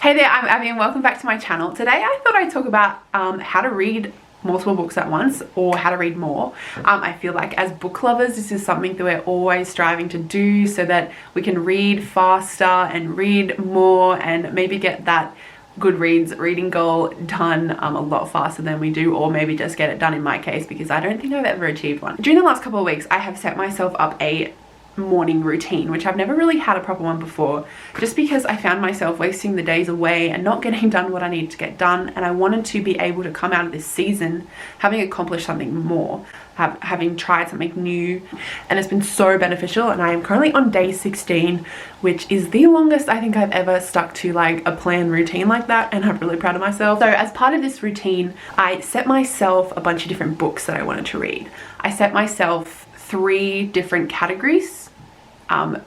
Hey there, I'm Abby and welcome back to my channel. Today I thought I'd talk about how to read multiple books at once, or how to read more. I feel like as book lovers, this is something that we're always striving to do so that we can read faster and read more and maybe get that Goodreads reading goal done a lot faster than we do, or maybe just get it done in my case, because I don't think I've ever achieved one. During the last couple of weeks, I have set myself up a morning routine, which I've never really had a proper one before, just because I found myself wasting the days away and not getting done what I needed to get done, and I wanted to be able to come out of this season having accomplished something more, having tried something new, and it's been so beneficial. And I am currently on day 16, which is the longest I think I've ever stuck to like a planned routine like that, and I'm really proud of myself. So as part of this routine, I set myself a bunch of different books that I wanted to read. I set myself 3 different categories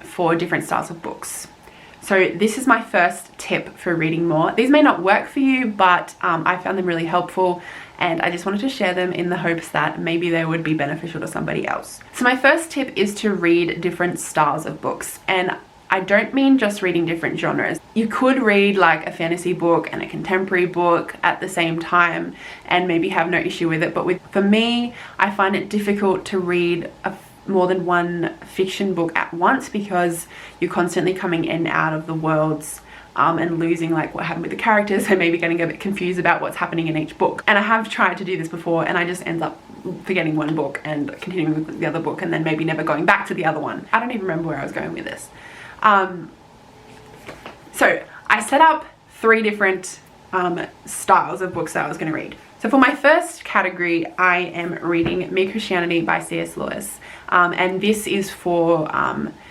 for different styles of books. So this is my first tip for reading more. These may not work for you, but I found them really helpful, and I just wanted to share them in the hopes that maybe they would be beneficial to somebody else. So my first tip is to read different styles of books, and I don't mean just reading different genres. You could read like a fantasy book and a contemporary book at the same time and maybe have no issue with it, but for me, I find it difficult to read more than one fiction book at once, because you're constantly coming in and out of the worlds and losing like what happened with the characters, and maybe getting a bit confused about what's happening in each book. And I have tried to do this before, and I just end up forgetting one book and continuing with the other book, and then maybe never going back to the other one. I don't even remember where I was going with this. So I set up 3 different styles of books that I was going to read. So for my first category, I am reading Me Christianity by C.S. Lewis, and this is for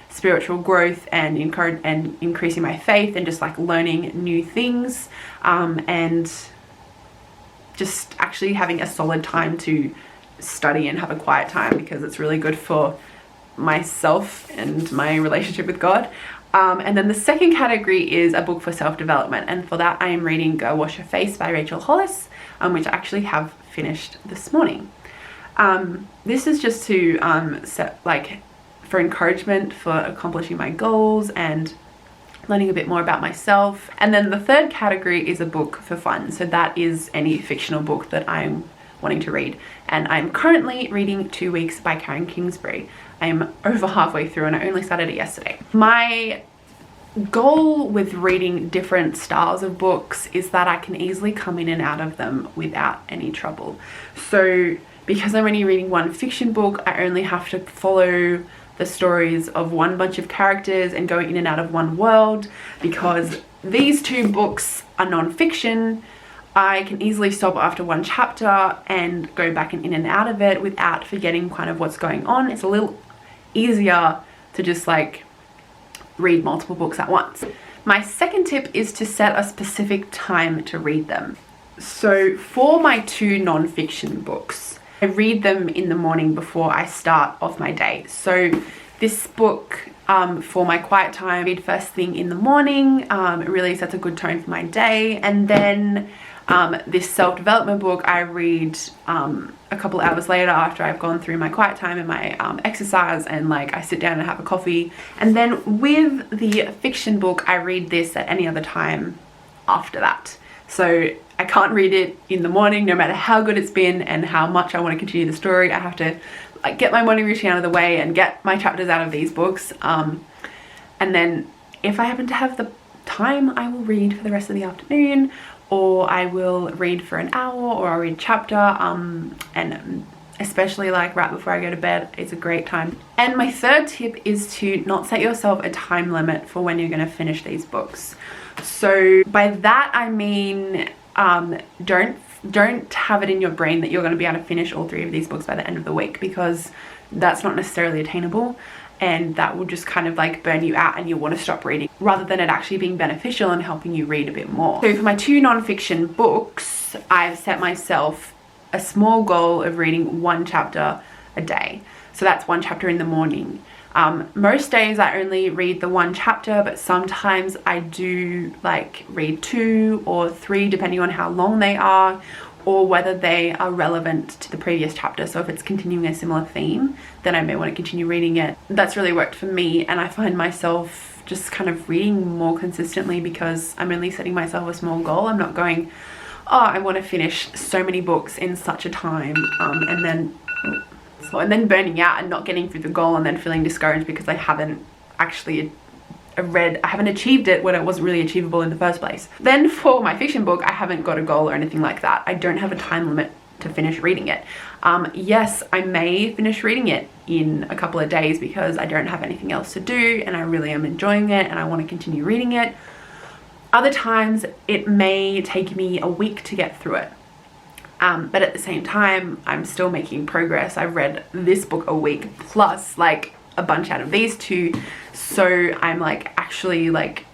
spiritual growth and increasing my faith, and just like learning new things, and just actually having a solid time to study and have a quiet time, because it's really good for myself and my relationship with God. And then the second category is a book for self-development, and for that I am reading Go Wash Your Face by Rachel Hollis, which I actually have finished this morning. This is just to set like for encouragement for accomplishing my goals and learning a bit more about myself. And then the third category is a book for fun, so that is any fictional book that I'm wanting to read, and I'm currently reading 2 Weeks by Karen Kingsbury. I'm over halfway through and I only started it yesterday. My goal with reading different styles of books is that I can easily come in and out of them without any trouble. So because I'm only reading one fiction book, I only have to follow the stories of one bunch of characters and go in and out of one world. Because these 2 books are non-fiction, I can easily stop after one chapter and go back in and out of it without forgetting kind of what's going on. It's a little easier to just like read multiple books at once. My second tip is to set a specific time to read them. So for my 2 non-fiction books, I read them in the morning before I start off my day. So this book, for my quiet time, I read first thing in the morning. It really sets a good tone for my day. And then this self-development book I read a couple hours later, after I've gone through my quiet time and my exercise, and like I sit down and have a coffee. And then with the fiction book, I read this at any other time after that. So I can't read it in the morning, no matter how good it's been and how much I want to continue the story. I have to like get my morning routine out of the way and get my chapters out of these books, and then if I happen to have the time, I will read for the rest of the afternoon, or I will read for an hour, or I'll read a chapter, and especially like right before I go to bed, it's a great time. And my third tip is to not set yourself a time limit for when you're going to finish these books. So by that I mean don't have it in your brain that you're going to be able to finish all 3 of these books by the end of the week, because that's not necessarily attainable, and that will just kind of like burn you out and you'll want to stop reading, rather than it actually being beneficial and helping you read a bit more. So for my 2 non-fiction books, I've set myself a small goal of reading 1 chapter a day. So that's 1 chapter in the morning. Most days I only read the 1 chapter, but sometimes I do like read 2 or 3 depending on how long they are, or whether they are relevant to the previous chapter. So if it's continuing a similar theme, then I may want to continue reading it. That's really worked for me, and I find myself just kind of reading more consistently, because I'm only setting myself a small goal. I'm not going, oh, I want to finish so many books in such a time, and then burning out and not getting through the goal and then feeling discouraged because I haven't actually I haven't achieved it when it wasn't really achievable in the first place. Then for my fiction book, I haven't got a goal or anything like that. I don't have a time limit to finish reading it. Yes, I may finish reading it in a couple of days because I don't have anything else to do and I really am enjoying it and I want to continue reading it. Other times it may take me a week to get through it. But at the same time, I'm still making progress. I've read this book a week plus like a bunch out of these two, so I'm like actually like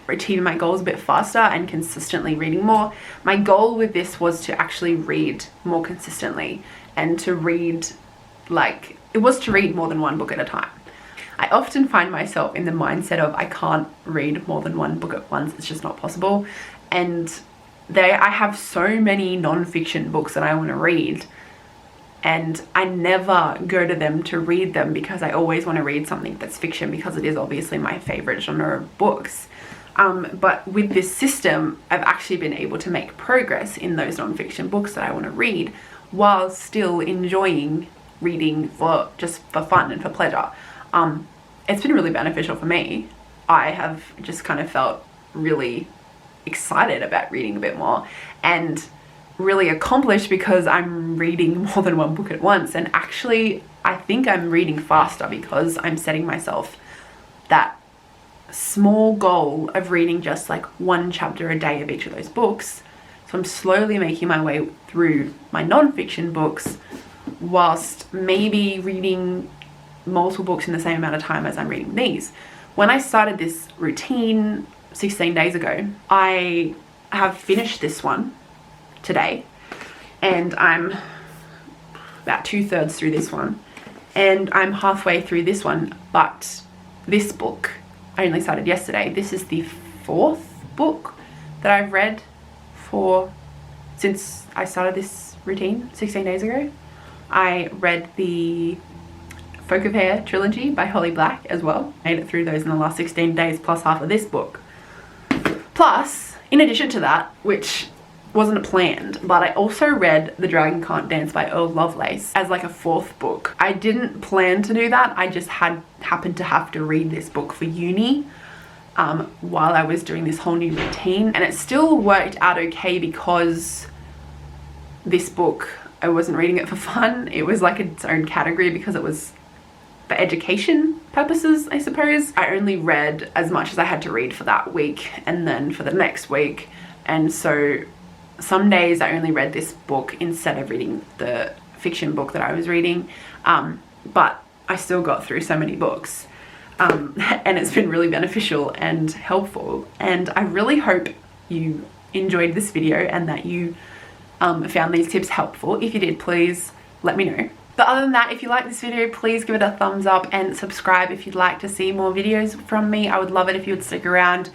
achieving my goals a bit faster and consistently reading more. My goal with this was to actually read more consistently and to read more than one book at a time. I often find myself in the mindset of I can't read more than one book at once. It's just not possible. And I have so many non-fiction books that I want to read, and I never go to them to read them because I always want to read something that's fiction, because it is obviously my favorite genre of books. But with this system, I've actually been able to make progress in those non-fiction books that I want to read while still enjoying reading for fun and for pleasure. It's been really beneficial for me. I have just kind of felt really excited about reading a bit more and really accomplished because I'm reading more than one book at once. And actually I think I'm reading faster because I'm setting myself that small goal of reading just like one chapter a day of each of those books. So I'm slowly making my way through my non-fiction books whilst maybe reading multiple books in the same amount of time as I'm reading these. When I started this routine 16 days ago, I have finished this one today and I'm about 2/3 through this one and I'm halfway through this one, but this book I only started yesterday. This is the 4th book that I've read since I started this routine 16 days ago. I read the Folk of Hair trilogy by Holly Black as well. Made it through those in the last 16 days plus half of this book. Plus, in addition to that, which wasn't planned, but I also read The Dragon Can't Dance by Earl Lovelace as like a 4th book. I didn't plan to do that. I just happened to have to read this book for uni while I was doing this whole new routine, and it still worked out okay because this book, I wasn't reading it for fun. It was like its own category because it was for education purposes, I suppose. I only read as much as I had to read for that week and then for the next week, and so some days I only read this book instead of reading the fiction book that I was reading, but I still got through so many books, and it's been really beneficial and helpful, and I really hope you enjoyed this video and that you found these tips helpful. If you did, please let me know. But other than that, if you like this video, please give it a thumbs up and subscribe if you'd like to see more videos from me. I would love it if you would stick around.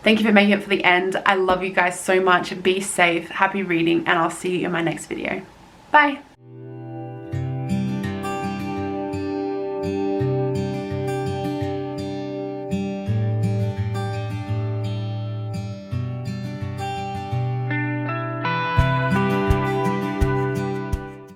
Thank you for making it for the end. I love you guys so much. Be safe, happy reading, and I'll see you in my next video. Bye.